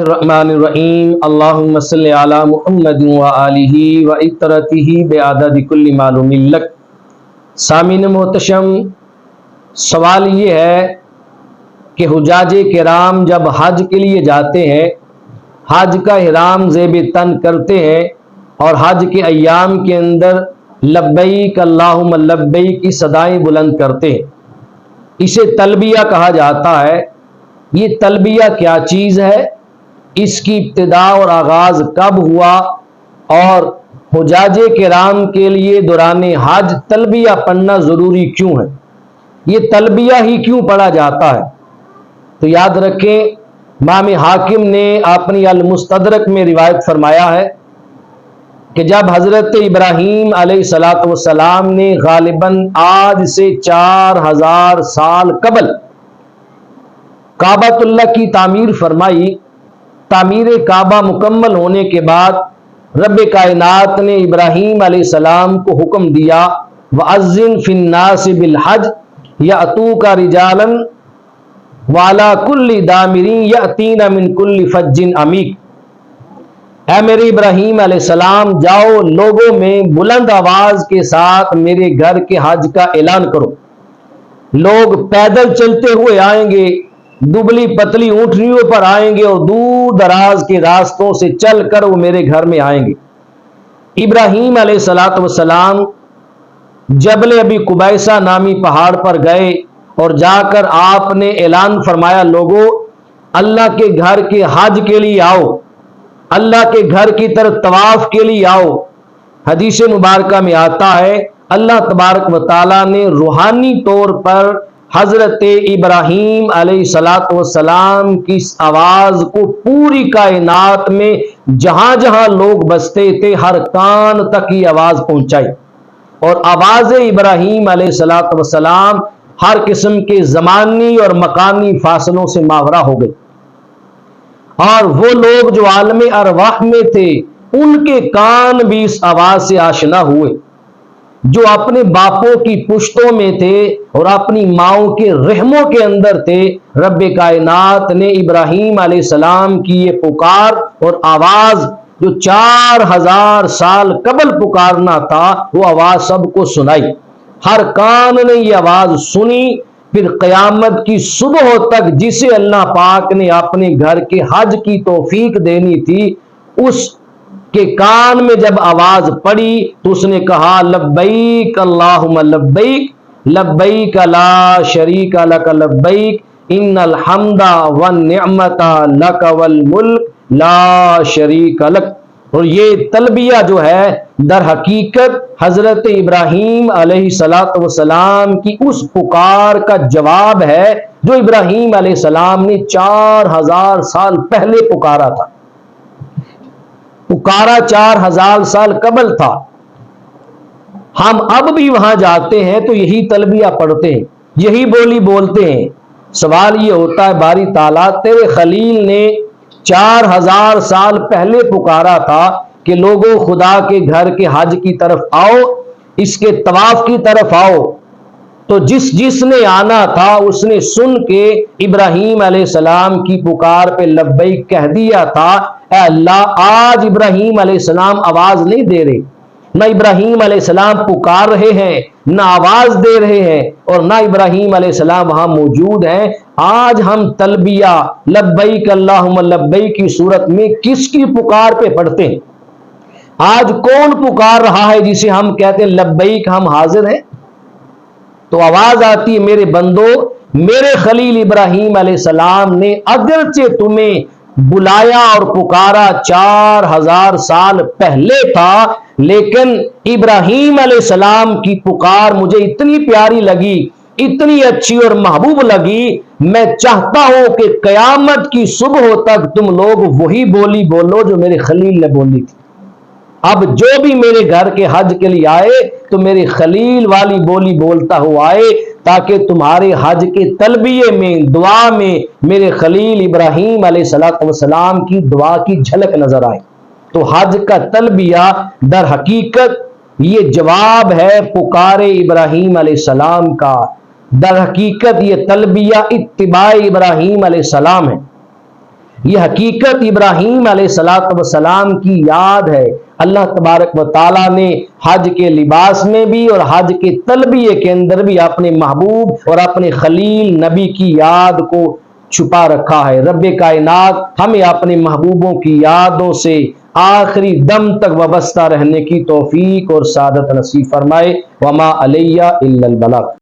الرحمن الرحیم اللہم صلی علی محمد و آلہ و اطرتہ بعدد کل معلوم لک۔ سامعین محتشم، سوال یہ ہے کہ حجاج کرام جب حج کے لیے جاتے ہیں، حج کا احرام زیب تن کرتے ہیں اور حج کے ایام کے اندر لبیک اللہم لبیک کی صدائیں بلند کرتے ہیں، اسے تلبیہ کہا جاتا ہے۔ یہ تلبیہ کیا چیز ہے، اس کی ابتدا اور آغاز کب ہوا، اور حجاج کرام کے لیے دوران حج تلبیہ پڑھنا ضروری کیوں ہے، یہ تلبیہ ہی کیوں پڑھا جاتا ہے؟ تو یاد رکھیں، امام حاکم نے اپنی المستدرک میں روایت فرمایا ہے کہ جب حضرت ابراہیم علیہ السلام نے غالباً آج سے 4000 سال قبل کعبۃ اللہ کی تعمیر فرمائی، تعمیر کعبہ مکمل ہونے کے بعد رب کائنات نے ابراہیم علیہ السلام کو حکم دیا وَأَذِّن فِي النَّاسِ بِالْحَجِّ يَأْتُوكَ رِجَالًا وَعَلَى كُلِّ دَامِرٍ يَأْتِينَ مِنْ كُلِّ فَجٍّ عَمِيقٍ۔ اے میرے ابراہیم علیہ السلام، جاؤ لوگوں میں بلند آواز کے ساتھ میرے گھر کے حج کا اعلان کرو۔ لوگ پیدل چلتے ہوئے آئیں گے، دبلی پتلی اونٹنیوں پر آئیں گے، اور دور دراز کے راستوں سے چل کر وہ میرے گھر میں آئیں گے۔ ابراہیم علیہ السلام جبل ابی قبیسہ نامی پہاڑ پر گئے اور جا کر آپ نے اعلان فرمایا، لوگوں اللہ کے گھر کے حج کے لیے آؤ، اللہ کے گھر کی طرف طواف کے لیے آؤ۔ حدیث مبارکہ میں آتا ہے اللہ تبارک و تعالیٰ نے روحانی طور پر حضرت ابراہیم علیہ السلام کی اس آواز کو پوری کائنات میں جہاں جہاں لوگ بستے تھے ہر کان تک یہ آواز پہنچائی، اور آواز ابراہیم علیہ السلام ہر قسم کے زمانی اور مکانی فاصلوں سے ماورا ہو گئی، اور وہ لوگ جو عالم ارواح میں تھے ان کے کان بھی اس آواز سے آشنا ہوئے، جو اپنے باپوں کی پشتوں میں تھے اور اپنی ماؤں کے رحموں کے اندر تھے۔ رب کائنات نے ابراہیم علیہ السلام کی یہ پکار اور آواز جو 4000 سال قبل پکارنا تھا، وہ آواز سب کو سنائی، ہر کان نے یہ آواز سنی۔ پھر قیامت کی صبح تک جسے اللہ پاک نے اپنے گھر کے حج کی توفیق دینی تھی، اس کہ کان میں جب آواز پڑی تو اس نے کہا لبیک اللہم لبیک لبیک لا شریک لک لبیک ان الحمد والنعمت لک والملک لا شریک لک۔ اور یہ تلبیہ جو ہے در حقیقت حضرت ابراہیم علیہ السلام کی اس پکار کا جواب ہے جو ابراہیم علیہ السلام نے 4000 سال پہلے پکارا تھا، پکارا 4000 سال قبل تھا۔ ہم اب بھی وہاں جاتے ہیں تو یہی تلبیہ پڑھتے ہیں، یہی بولی بولتے ہیں۔ سوال یہ ہوتا ہے باری تعالیٰ تیرے خلیل نے 4000 سال پہلے پکارا تھا کہ لوگوں خدا کے گھر کے حج کی طرف آؤ، اس کے طواف کی طرف آؤ، تو جس نے آنا تھا اس نے سن کے ابراہیم علیہ السلام کی پکار پہ لبیک کہہ دیا تھا۔ اے اللہ، آج ابراہیم علیہ السلام آواز نہیں دے رہے، نہ ابراہیم علیہ السلام پکار رہے ہیں، نہ آواز دے رہے ہیں، اور نہ ابراہیم علیہ السلام وہاں موجود ہیں۔ آج ہم تلبیہ لبیک اللہم لبیک کی صورت میں کس کی پکار پہ پڑھتے ہیں؟ آج کون پکار رہا ہے جسے ہم کہتے ہیں لبیک ہم حاضر ہیں؟ تو آواز آتی ہے میرے بندو، میرے خلیل ابراہیم علیہ السلام نے اگرچہ تمہیں بلایا اور پکارا 4000 سال پہلے تھا، لیکن ابراہیم علیہ السلام کی پکار مجھے اتنی پیاری لگی، اتنی اچھی اور محبوب لگی، میں چاہتا ہوں کہ قیامت کی صبح تک تم لوگ وہی بولی بولو جو میرے خلیل نے بولی تھی۔ اب جو بھی میرے گھر کے حج کے لیے آئے تو میرے خلیل والی بولی بولتا ہوا آئے، تاکہ تمہارے حج کے تلبیے میں دعا میں میرے خلیل ابراہیم علیہ السلام کی دعا کی جھلک نظر آئے۔ تو حج کا تلبیہ در حقیقت یہ جواب ہے پکار ابراہیم علیہ السلام کا، در حقیقت یہ تلبیہ اتباع ابراہیم علیہ السلام ہے۔ یہ حقیقت ابراہیم علیہ السلام کی یاد ہے۔ اللہ تبارک و تعالیٰ نے حج کے لباس میں بھی اور حج کے تلبیے کے اندر بھی اپنے محبوب اور اپنے خلیل نبی کی یاد کو چھپا رکھا ہے۔ رب کائنات ہمیں اپنے محبوبوں کی یادوں سے آخری دم تک وابستہ رہنے کی توفیق اور سعادت نصیب فرمائے۔ وما علیہ الا البلاغ۔